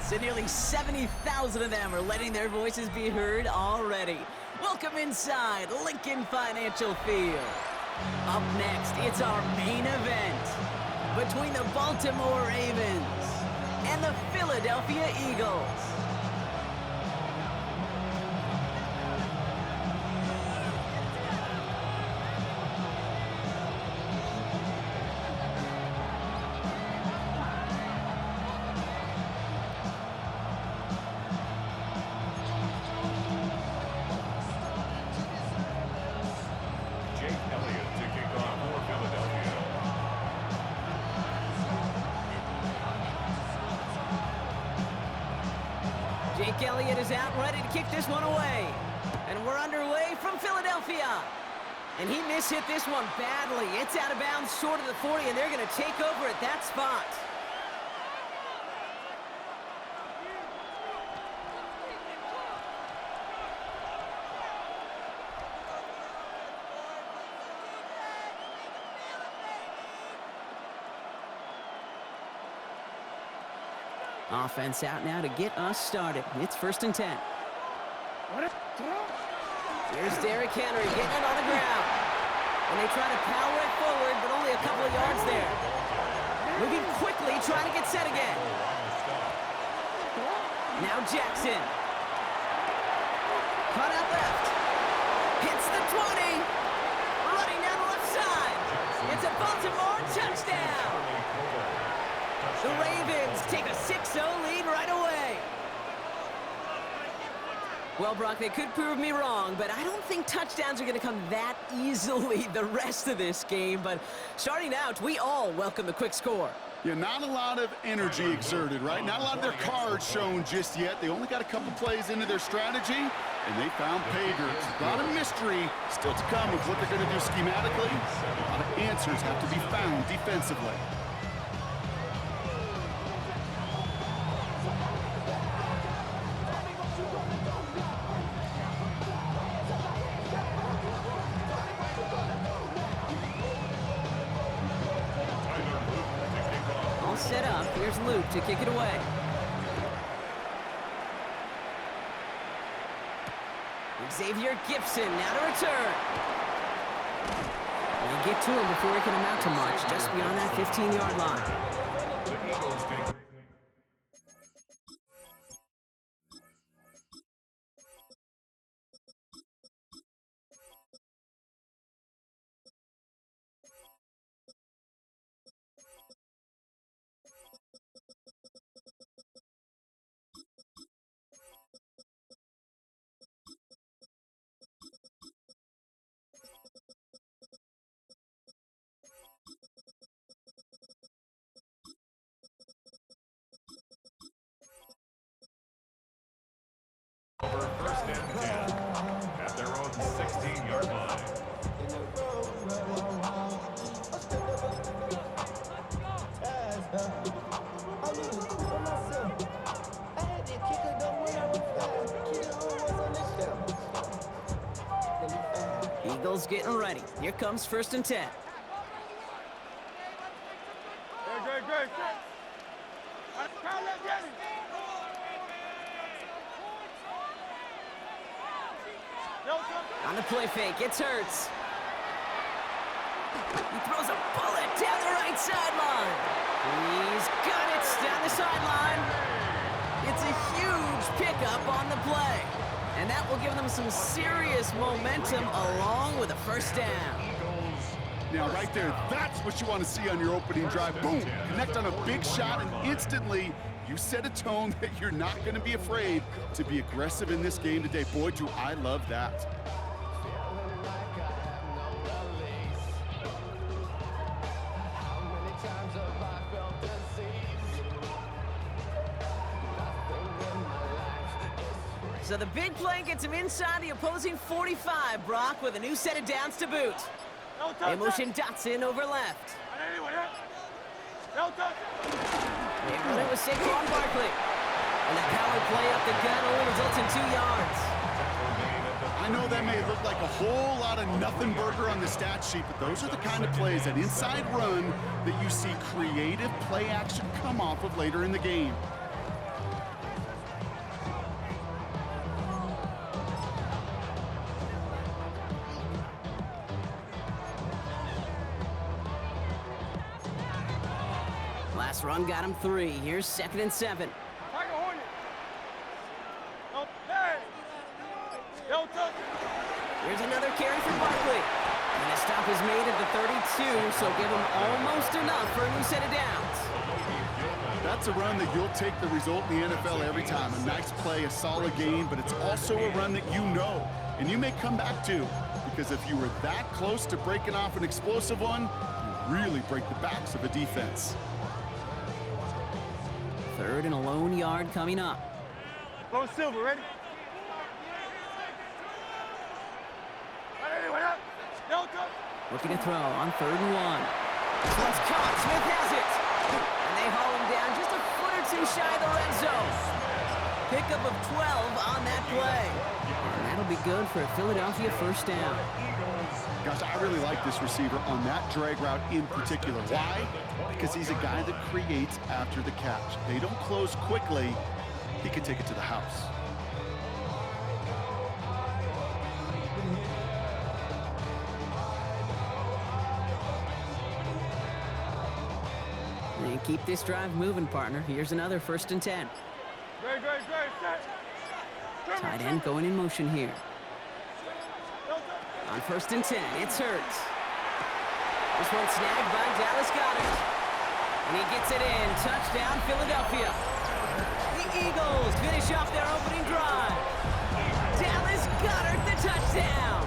fans, and nearly 70,000 of them are letting their voices be heard already. Welcome inside Lincoln Financial Field. Up next, it's our main event between the Baltimore Ravens and the Philadelphia Eagles. Jake Elliott is out ready to kick this one away. And we're underway from Philadelphia. And he mishit this one badly. It's out of bounds short of the 40, and they're going to take over at that spot. Offense out now to get us started. It's 1st and 10. Here's Derrick Henry getting it on the ground. And they try to power it forward, but only a couple of yards there. Moving quickly, trying to get set again. Now Jackson. Cut out left. Hits the 20. Running down the left side. It's a Baltimore touchdown. The Ravens take a 6-0 lead right away. Well, Brock, they could prove me wrong, but I don't think touchdowns are going to come that easily the rest of this game. But starting out, we all welcome the quick score. Yeah, not a lot of energy exerted, right? Not a lot of their cards shown just yet. They only got a couple plays into their strategy, and they found pay dirt. A lot of mystery still to come with what they're going to do schematically. A lot of answers have to be found defensively. Set up. Here's Luke to kick it away. Xavier Gibson now to return. They get to him before he can amount to much, just beyond that 15-yard line. Over 1st and 10 at their own 16-yard line. Eagles getting ready. Here comes 1st and 10. Great. On the play fake, it's Hurts. He throws a bullet down the right sideline. He's got it down the sideline. It's a huge pickup on the play. And that will give them some serious momentum along with a 1st down. Now, right there, that's what you want to see on your opening drive. Boom! Connect on a big shot, and instantly you set a tone that you're not going to be afraid to be aggressive in this game today. Boy, do I love that. So the big play gets him inside the opposing 45, Brock, with a new set of downs to boot. They motion Dotson over left. They run it with Saquon Barkley. And the power play up the gut only results in 2 yards. I know that may look like a whole lot of nothing burger on the stat sheet, but those are the kind of plays, that inside run, that you see creative play action come off of later in the game. Pass run got him 3. Here's 2nd and 7. Tiger Hornet. No, hey. No touch. Here's another carry for Barkley. And a stop is made at the 32, so give him almost enough for a new set of downs. That's a run that you'll take the result in the NFL every time. A nice play, a solid gain, but it's also a run that you know, and you may come back to, because if you were that close to breaking off an explosive one, you really break the backs of a defense. 3rd and a lone yard coming up. Low silver, ready? No touch. Looking to throw on 3rd and 1. This one's caught. Smith has it. And they haul him down just a foot or 2 shy of the red zone. Pickup of 12 on that play. And that'll be good for a Philadelphia 1st down. Gosh, I really like this receiver on that drag route in particular. Why? Because he's a guy that creates after the catch. They don't close quickly. He can take it to the house. And keep this drive moving, partner. Here's another 1st and 10. Great, set. Tight end going in motion here. On 1st and 10, it's Hurts. This one snagged by Dallas Goedert. And he gets it in. Touchdown, Philadelphia. The Eagles finish off their opening drive. Dallas Goedert, the touchdown.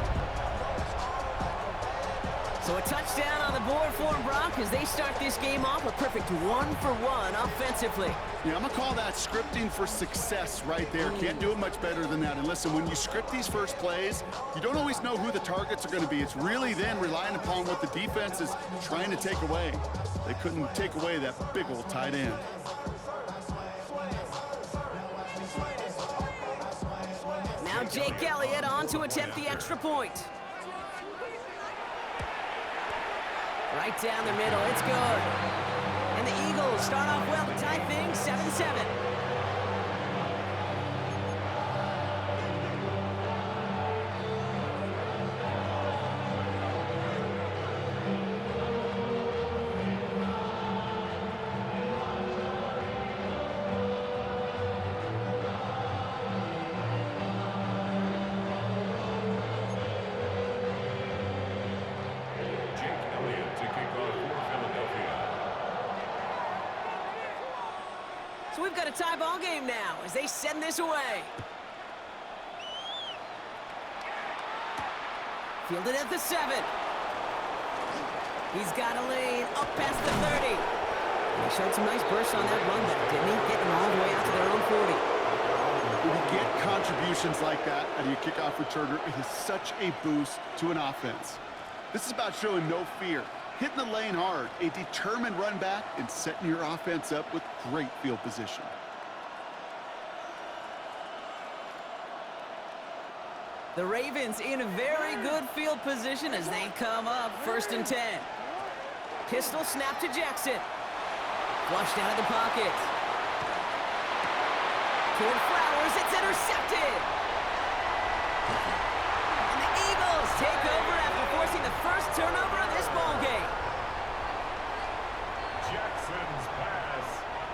So a touchdown on the board for them, Brock, as they start this game off a perfect 1-for-1 offensively. Yeah, I'm going to call that scripting for success right there. Can't do it much better than that. And listen, when you script these first plays, you don't always know who the targets are going to be. It's really then relying upon what the defense is trying to take away. They couldn't take away that big old tight end. Now Jake Elliott on to attempt the extra point. Right down the middle, it's good. And the Eagles start off well to tie things 7-7. So we've got a tie ball game now as they send this away. Fielded at the 7. He's got a lane up past the 30. And he showed some nice bursts on that run there, didn't he? Getting all the way out to their own 40. When you get contributions like that out of your kickoff returner, it is such a boost to an offense. This is about showing no fear, hitting the lane hard, a determined run back, and setting your offense up with great field position. The Ravens in a very good field position as they come up 1st and 10. Pistol snap to Jackson. Flushed out of the pocket. Toward Flowers, it's intercepted. And the Eagles take over after forcing the first turnover of this ball game. Jackson's pass.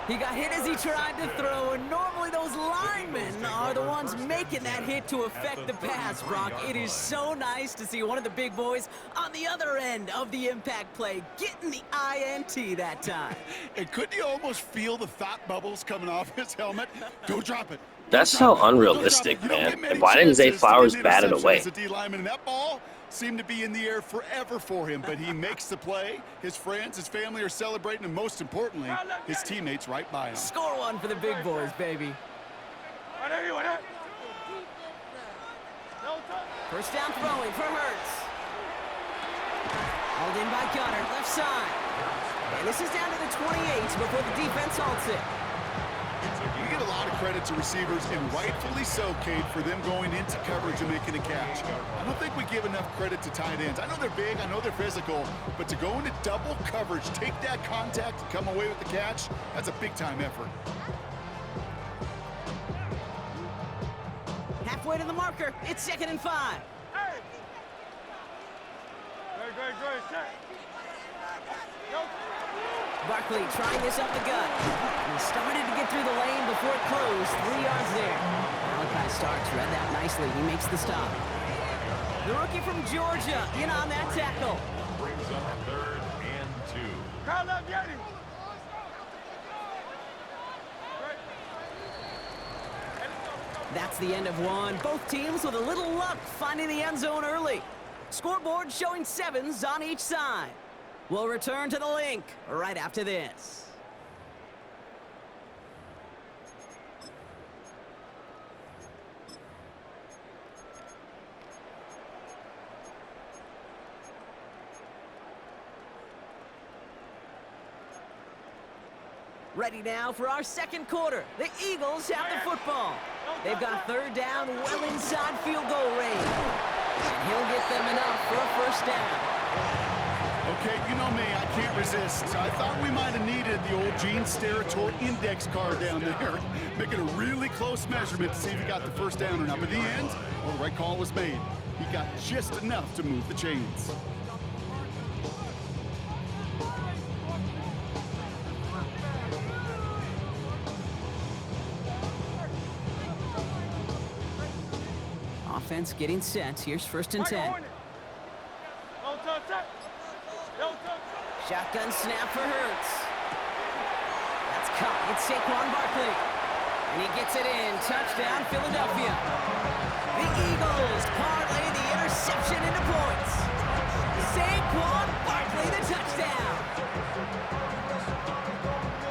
He got hit as he tried to throw, and normally those linemen are the ones making that hit to affect the pass, Brock. It is so nice to see one of the big boys on the other end of the impact play getting the INT that time. And couldn't you almost feel the thought bubbles coming off his helmet? Don't drop it. That's how unrealistic, man. And why didn't Zay Flowers bat it away? The D-lineman, and that ball seemed to be in the air forever for him, but he makes the play. His friends, his family are celebrating, and most importantly, his teammates right by him. Score one for the big boys, baby. First down throwing for Hurts. Hauled in by Goddard, left side. And this is down to the 28 before the defense halts it. You get a lot of credit to receivers, and rightfully so, Kate, for them going into coverage and making a catch. I don't think we give enough credit to tight ends. I know they're big, I know they're physical, but to go into double coverage, take that contact, and come away with the catch, that's a big-time effort. Halfway to the marker, it's 2nd and 5. Hey! Great, set. Barkley trying this up the gut. He started to get through the lane before it closed. 3 yards there. Malachi Starks read that nicely. He makes the stop. The rookie from Georgia in on that tackle. Brings up 3rd and 2. Kyle up, Yeti. That's the end of one. Both teams with a little luck finding the end zone early. Scoreboard showing 7s on each side. We'll return to the link right after this. Ready now for our second quarter. The Eagles have the football. They've got 3rd down well inside field goal range. And he'll get them enough for a first down. Okay, you know me, I can't resist. I thought we might have needed the old Gene Steratore index card down there, making a really close measurement to see if he got the first down or not. But in the end, well, the right call was made. He got just enough to move the chains. Offense getting set. Here's 1st and 10. Shotgun snap for Hurts. That's caught. It's Saquon Barkley. And he gets it in. Touchdown, Philadelphia. The Eagles parlay the interception into points. Saquon Barkley, the touchdown.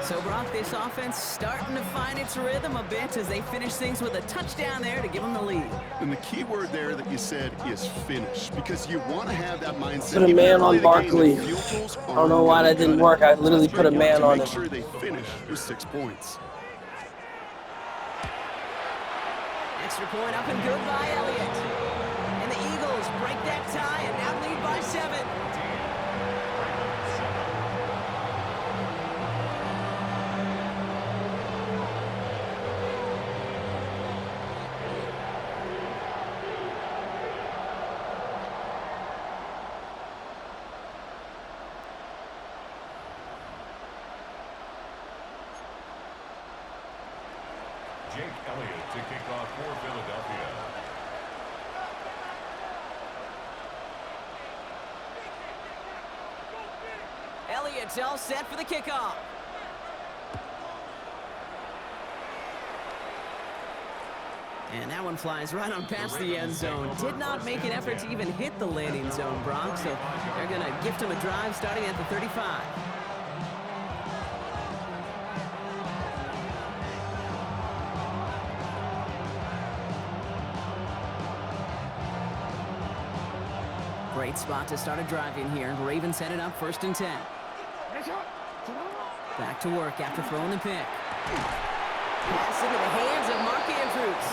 So, Brock, this offense starting to find its rhythm a bit as they finish things with a touchdown there to give them the lead. And the key word there that you said is finish, because you want to have that mindset. Put a man on Barkley. I don't know why that didn't work. I literally put a man on him. Make sure they finish with 6 points. Extra point up and good by Elliott. And the Eagles break that tie and now lead by 7. Jake Elliott to kick off for Philadelphia. Elliott's all set for the kickoff. And that one flies right on past the end zone. Did not make an effort to even hit the landing zone, Brock, so they're going to gift him a drive starting at the 35. Great spot to start a drive in here. Ravens set it up 1st and 10. Back to work after throwing the pick. Pass into the hands of Mark Andrews.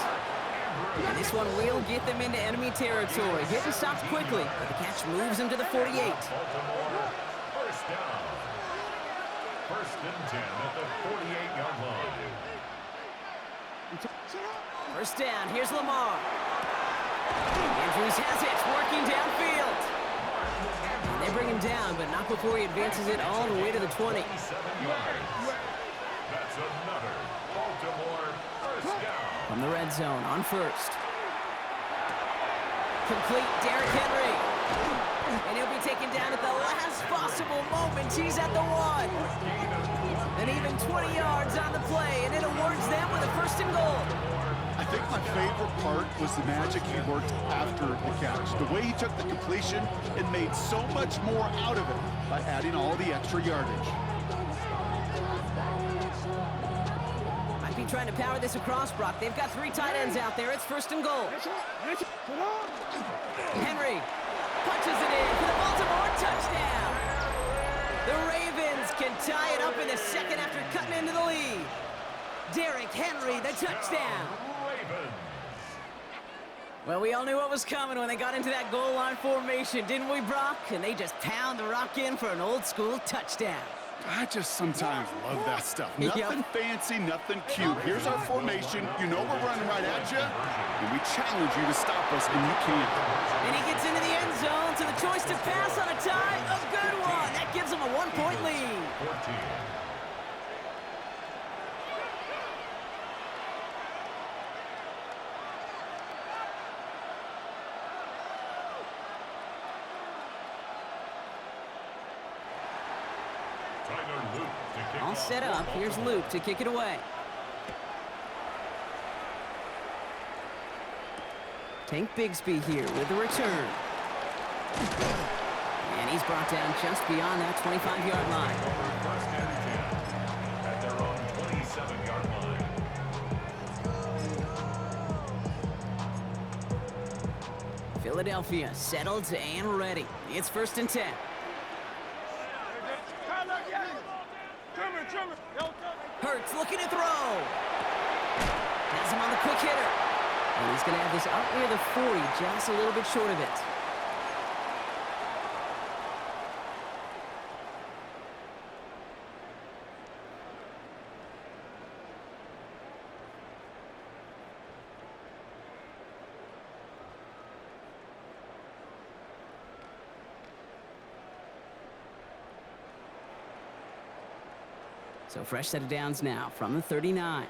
And this one will get them into enemy territory. Getting stopped quickly, but the catch moves him to the 48. Baltimore, 1st down. 1st and 10 at the 48-yard line. 1st down, here's Lamar. Andrews has it, working downfield. And they bring him down, but not before he advances it all the way to the 20. 7 yards. That's another Baltimore 1st down. From the red zone on 1st. Complete Derrick Henry. And he'll be taken down at the last possible moment. He's at the 1. And even 20 yards on the play, and it awards them with a 1st and goal. I think my favorite part was the magic he worked after the catch. The way he took the completion and made so much more out of it by adding all the extra yardage. Might be trying to power this across, Brock. They've got 3 tight ends out there. It's 1st and goal. Henry punches it in for the Baltimore touchdown. The Ravens can tie it up in the 2nd after cutting into the lead. Derrick Henry, the touchdown. Well, we all knew what was coming when they got into that goal line formation, didn't we, Brock? And they just pound the rock in for an old-school touchdown. I just sometimes love that stuff. Nothing fancy, nothing cute. Here's our formation. You know we're running right at you, and we challenge you to stop us, and you can't. And he gets into the end zone, so the choice to pass on a tie, a good one. That gives him a 1-point lead. 14. All set up. Here's Luke to kick it away. Tank Bigsby here with the return. And he's brought down just beyond that 25-yard line. First and 10 at their own 27-yard line. Philadelphia settled and ready. It's 1st and 10. Hurts looking to throw. Has him on the quick hitter. And he's going to have this up near the 40, just a little bit short of it. So fresh set of downs now from the 39.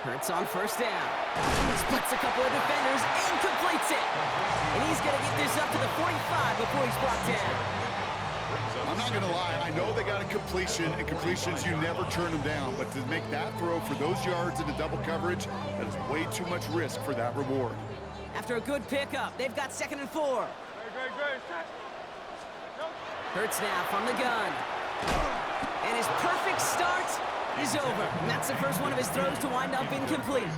Hurts on 1st down. Splits a couple of defenders and completes it. And he's going to get this up to the 45 before he's brought down. I'm not going to lie. I know they got a completion, and completions, you never turn them down. But to make that throw for those yards into double coverage, that is way too much risk for that reward. After a good pickup, they've got 2nd and 4. Hurts now from the gun. And his perfect start is over. And that's the first one of his throws to wind up incomplete.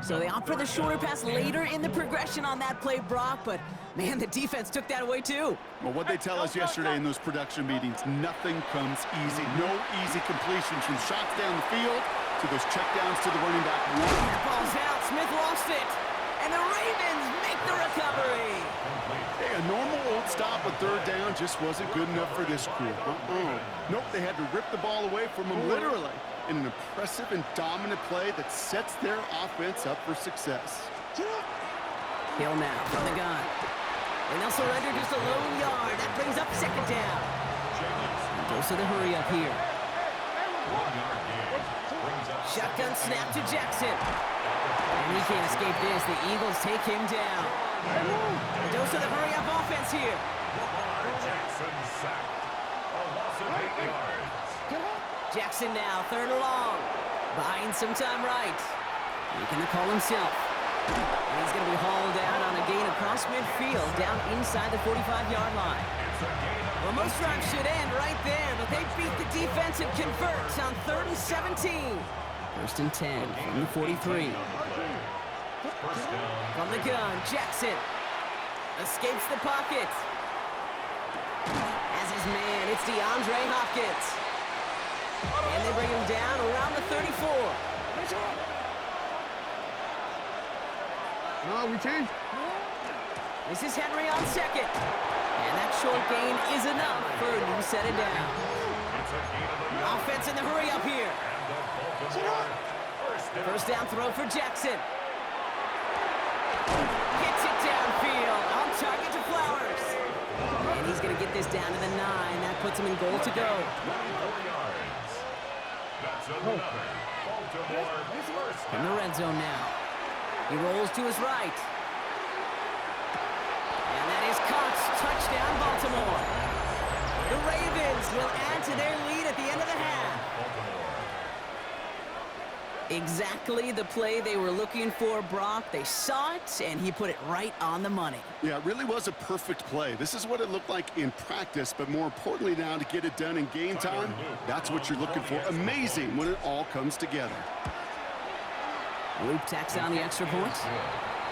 So they opt for the shorter pass later in the progression on that play, Brock, but man, the defense took that away too. Well, what they tell us yesterday in those production meetings, nothing comes easy. No easy completions from shots down the field to those checkdowns to the running back. Ball's out, Smith lost it, and the Ravens make the recovery. Hey, a normal old stop with 3rd down just wasn't good enough for this crew. Nope, they had to rip the ball away from them literally in an impressive and dominant play that sets their offense up for success. Hill now from the gun. And they'll surrender just a lone yard. That brings up 2nd down. And goes to the hurry up here. Shotgun snap to Jackson. And he can't escape this. The Eagles take him down. Goes to the hurry up offense here. Jackson sacked. A loss of 8 yards. Jackson now, 3rd and long. Buying some time right. Making the call himself. And he's going to be hauled down on a gain across midfield, down inside the 45-yard line. Well, most drives should end right there, but they beat the defense and convert on 3rd and 17. 1st and 10 from the 43. From the gun, Jackson escapes the pocket. As his man, it's DeAndre Hopkins. And they bring him down around the 34. No, we changed. This is Henry on 2nd. And that short gain is enough for a new set of downs. Offense in the hurry up here. 1st down throw for Jackson. Gets it downfield. On target to Flowers. And he's going to get this down to the 9. That puts him in goal to go. In the red zone now. He rolls to his right. And that is caught. Touchdown, Baltimore. The Ravens will add to their lead at the end of the half. Exactly the play they were looking for, Brock. They saw it, and he put it right on the money. Yeah, it really was a perfect play. This is what it looked like in practice, but more importantly now to get it done in game time, that's what you're looking for. Amazing when it all comes together. Luke tacks on the extra point.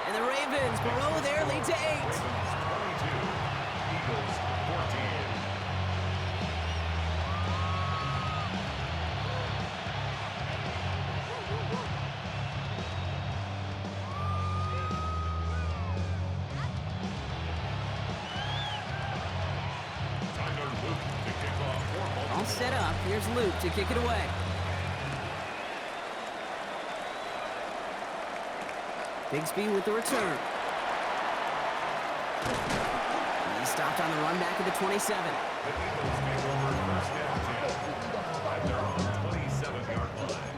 And the Ravens blow their lead to 8. All set up. Here's Luke to kick it away. Bigsby with the return. He stopped on the run back at the 27. The Eagles take over first and 10 at their own 27-yard line.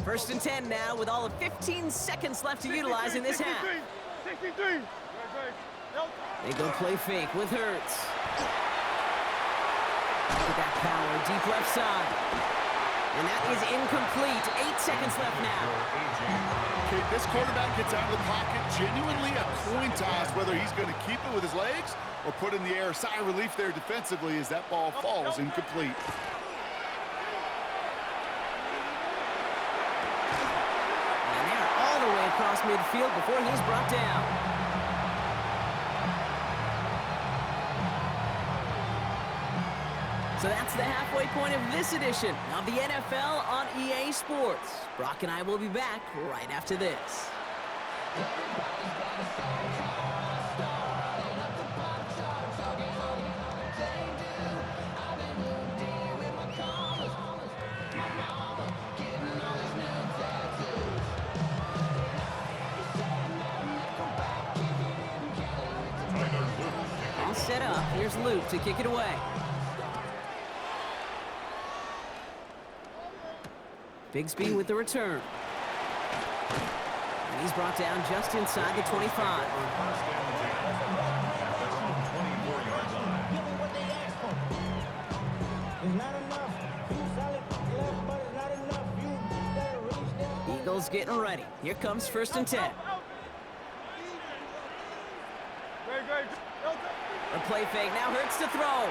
First and 10 now with all of 15 seconds left to utilize in this half. 63. They go play fake with Hurts. Look at that power, deep left side. And that is incomplete. 8 seconds left now. Okay, this quarterback gets out of the pocket. Genuinely a coin toss whether he's going to keep it with his legs or put in the air. Sigh of relief there defensively as that ball falls incomplete. And they're all the way across midfield before he's brought down. So that's the halfway point of this edition of the NFL on EA Sports. Brock and I will be back right after this. All set up. Here's Luke to kick it away. Bigsby with the return. And he's brought down just inside the 25. First and 10 at their own 24-yard line. Eagles getting ready. Here comes first and 10. A play fake. Now Hurts to throw.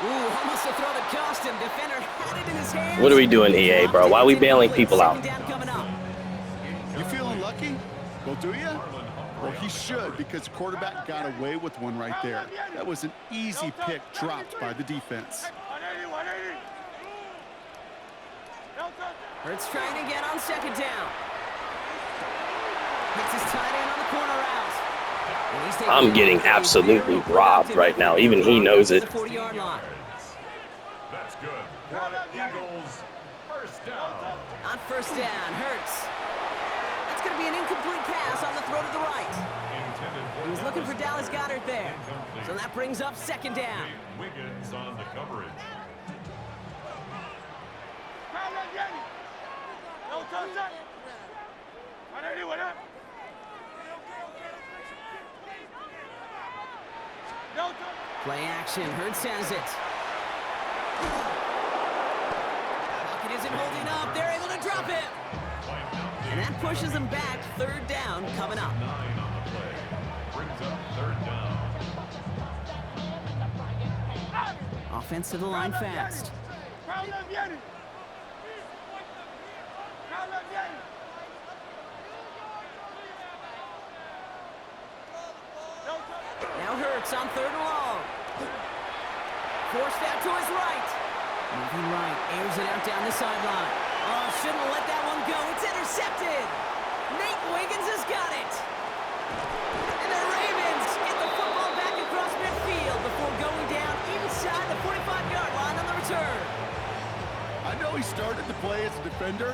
Ooh, almost a throw that cost him. Defender had it in his hands. What are we doing, EA, bro? Why are we bailing people out? You feeling lucky? Well, do you? Well, he should, because the quarterback got away with one right there. That was an easy pick dropped by the defense. Hurts trying to get on second down. Hits his tight end on the corner route. I'm getting absolutely robbed right now. Even he knows it. 40-yard line. That's good. Eagles first down. On first down, Hurts. That's going to be an incomplete pass on the throw to the right. He was looking for Dallas Goedert there. So that brings up second down. Wiggins on the coverage. Play action. Hurts has it. Pocket isn't holding up. They're able to drop it. And that pushes them back. Third down coming up. 9 on the play. Brings up third down. Offense to the line fast. Now Hurts on third and long. Forced out to his right. Moving right, airs it out down the sideline. Oh, shouldn't have let that one go. It's intercepted. Nate Wiggins has got it. And the Ravens get the football back across midfield before going down inside the 45-yard line on the return. I know he started to play as a defender,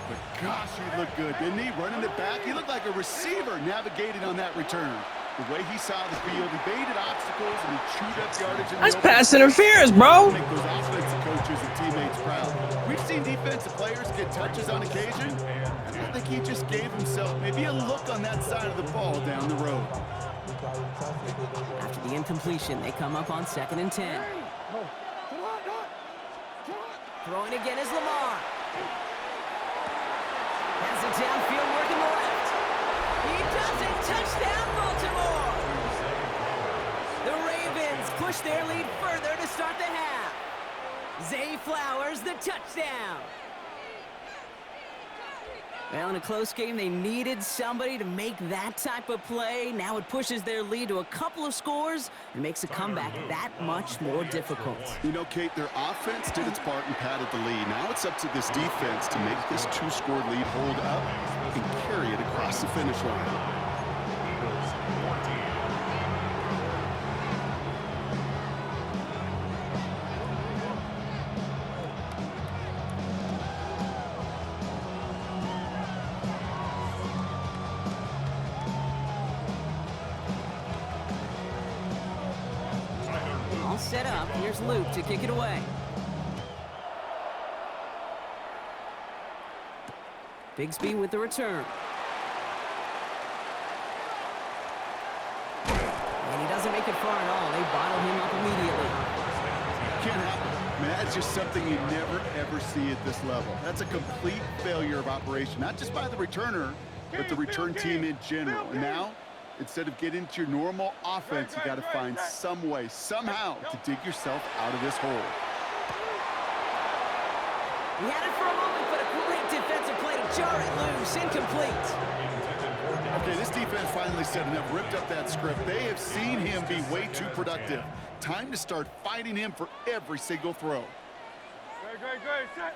but gosh, he looked good, didn't he? Running it back, he looked like a receiver navigating on that return. The way he saw the field, he baited obstacles and he chewed up yardage. That's pass interference, bro. Make those offensive coaches and teammates proud. We've seen defensive players get touches on occasion, and I think he just gave himself maybe a look on that side of the ball down the road. After the incompletion, they come up on 2nd and 10. Throwing again is Lamar. Has it downfield, working the left. He does it. Touchdown, Baltimore. The Ravens push their lead further to start the half. Zay Flowers, the touchdown. Well, in a close game, they needed somebody to make that type of play. Now it pushes their lead to a couple of scores and makes a comeback that much more difficult. You know, Kate, their offense did its part and padded the lead. Now it's up to this defense to make this 2-score lead hold up and carry it across the finish line. All set up. Here's Luke to kick it away. Bigsby with the return. And he doesn't make it far at all. They bottle him up immediately. Can't happen. Man, that's just something you never, ever see at this level. That's a complete failure of operation, not just by the returner, but the return team in general. And now, instead of getting into your normal offense, you got to find some way, somehow, to dig yourself out of this hole. He had it for a moment, but a great defensive play to jar it loose. Incomplete. Okay, this defense finally said enough, ripped up that script. They have seen him be way too productive. Time to start fighting him for every single throw. Great. Set.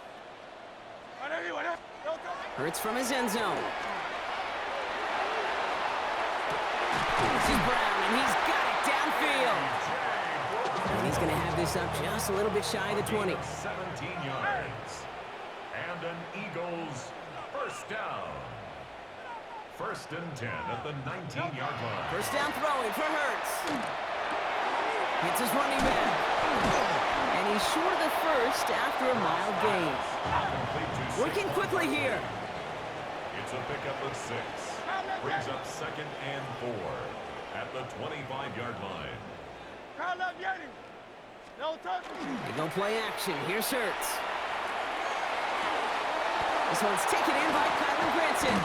Hurts from his end zone. This is Brown, and he's got it downfield. And he's going to have this up just a little bit shy of the 20. 17 yards. And an Eagles first down. 1st and 10 at the 19-yard line. First down throwing for Hurts. Hits his running back. And he's short of the first after a mild gain. Working quickly here. It's a pickup of 6. Brings up 2nd and 4 at the 25-yard line. They go play action. Here's Hurts. This one's taken in by Kylan Granson.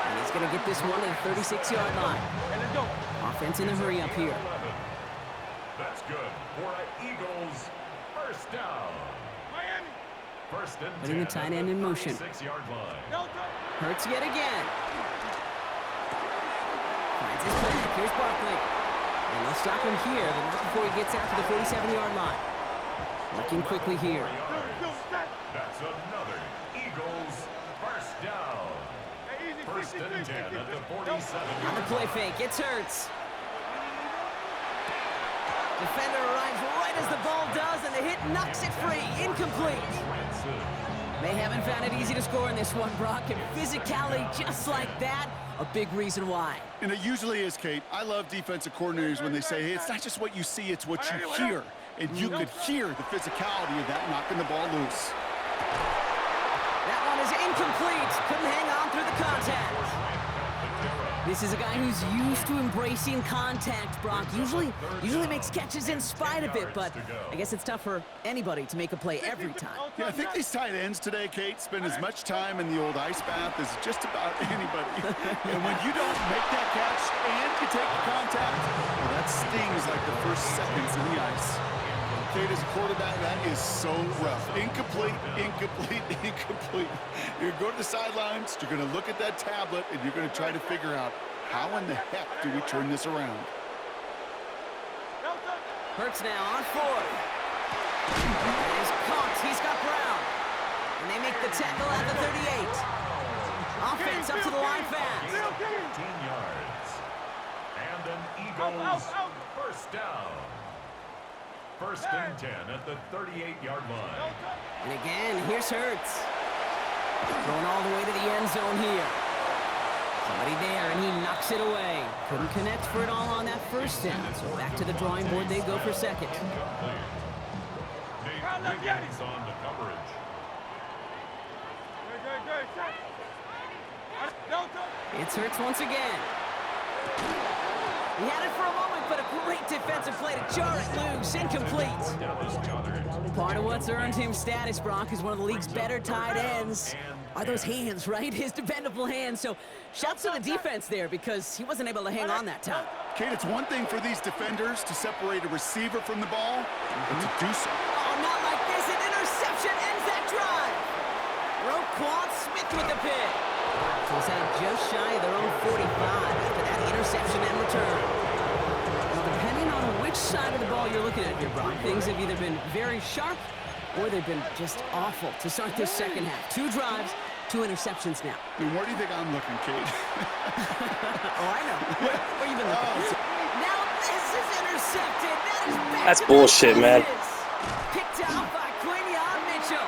And he's going to get this one to the 36-yard line. Offense in a hurry up here. That's good for an Eagles first down. First and 10 Putting the tight end in motion. 6-yard line. Hurts yet again. Finds his back. Here's Barkley. And they'll stop him here, but not before he gets out to the 47-yard line. Working quickly here. That's another Eagles first down. First and 10 at the 47. On the play fake, it's Hurts. Defender arrives right as the ball does, and the hit knocks it free. Incomplete. They haven't found it easy to score in this one, Brock, and physicality just like that, a big reason why. And it usually is, Kate. I love defensive coordinators when they say, hey, it's not just what you see, it's what you hear. And you could hear the physicality of that knocking the ball loose. That one is incomplete. Couldn't hang on through the contact. This is a guy who's used to embracing contact, Brock. Usually makes catches in spite of it, but I guess it's tough for anybody to make a play every time. Yeah, I think these tight ends today, Kate, spend as much time in the old ice bath as just about anybody. And when you don't make that catch and you take the contact, well, that stings like the first seconds in the ice. Kate, as a quarterback, that is so rough. Incomplete. You're going to the sidelines, you're going to look at that tablet, and you're going to try to figure out how in the heck do we turn this around. Hurts now on 4th. He's caught. He's got Brown. And they make the tackle at the 38. Offense up to the line fast. 15 yards. And an Eagles first down. First and 10 at the 38-yard line. And again, here's Hurts. Going all the way to the end zone here. Somebody there, and he knocks it away. Couldn't connect for it all on that first down. So back to the drawing board, they go for second. Nate Wiggins on the coverage. It's Hurts once again. He had it for a moment, but a great defensive play to jar it loose. Incomplete. Part of what's earned him status, Brock, is one of the league's better tight ends. Are those hands, right? His dependable hands. So shouts to the defense there because he wasn't able to hang on that time. Kate, it's one thing for these defenders to separate a receiver from the ball, but to do so. Oh, not like this. An interception ends that drive. Roquan Smith with the pick. So it's out just shy of their own 45 after that interception and return. Well, depending on which side of the ball you're looking at here, Brock, things have either been very sharp or they've been just awful to start this second half. 2 drives, 2 interceptions now. I mean, where do you think I'm looking, Kate? Oh, I know. Where you been looking? Now this is intercepted. That is back. That's bullshit, man. Picked out by Quinion Mitchell.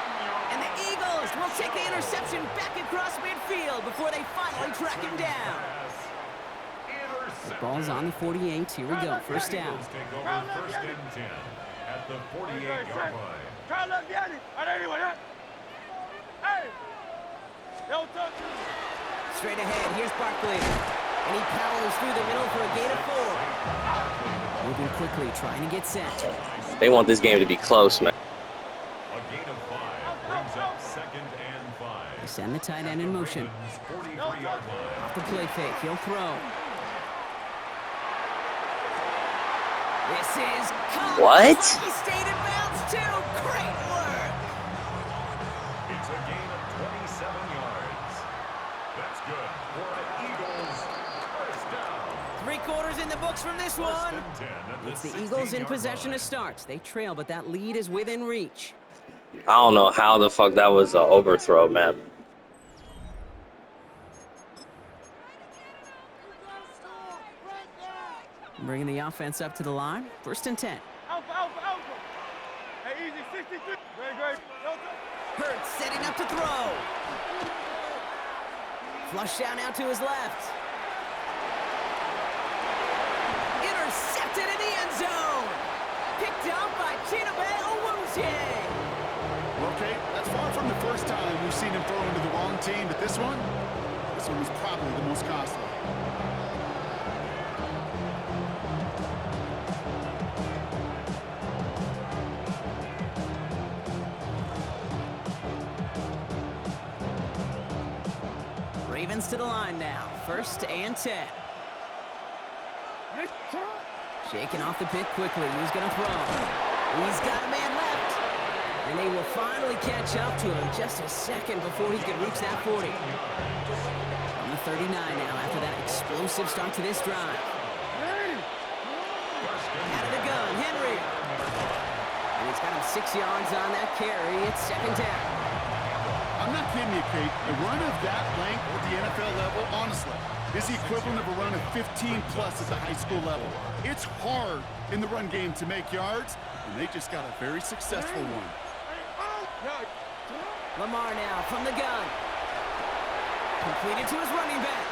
And the Eagles will take the interception back across midfield before they finally track him down. The ball's on the 48. Here we go. First down. Take over first and 10 at the 48-yard line. Try to let me at it. Anyway, hey! Don't touch him. Straight ahead, here's Barkley. And he powers through the middle for a gain of 4. Moving quickly, trying to get set. They want this game to be close, man. A gain of 5 brings up 2nd and 5. They send the tight end in motion. 43-yard line. Off the play fake, he'll throw. This is What? He stayed in bounds too. Great work. It's a gain of 27 yards. That's good for an Eagles first down. 3 quarters in the books from this one. First and 10 at It's the 16-yard Eagles in possession line. to start. They trail, but that lead is within reach. I don't know how the fuck that was an overthrow, man. Bringing the offense up to the line. 1st and 10. Alpha. Hey, easy, 63. Great. Don't touch. Hurts setting up to throw. Flush down out to his left. Intercepted in the end zone. Picked up by Chinobe Owuzie. Okay, that's far from the first time we've seen him throw into the wrong team, but this one was probably the most costly. Ravens to the line now. 1st and 10. Shaking off the pick quickly. He's going to throw. He's got a man left. And they will finally catch up to him just a second before he can reach that 40. On the 39 now after that explosive start to this drive. Out of the gun, Henry. And he's got him 6 yards on that carry. It's 2nd down. I'm not kidding you, Kate. A run of that length at the NFL level, honestly, is the equivalent of a run of 15-plus at the high school level. It's hard in the run game to make yards, and they just got a very successful one. Lamar now from the gun. Completed to his running back.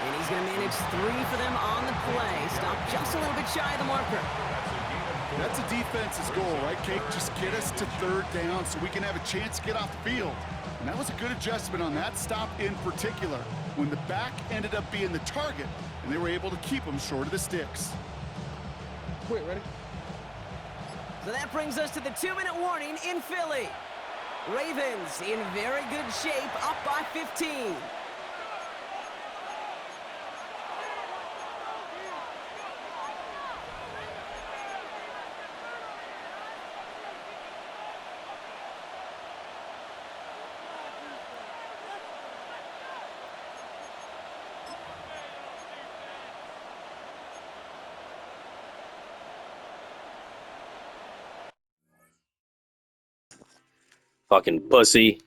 And he's going to manage 3 for them on the play. Stop just a little bit shy of the marker. That's a defense's goal, right, Kate? Just get us to 3rd down so we can have a chance to get off the field. And that was a good adjustment on that stop in particular, when the back ended up being the target, and they were able to keep him short of the sticks. Quick, ready? So that brings us to the 2-minute warning in Philly. Ravens in very good shape, up by 15. Fucking pussy.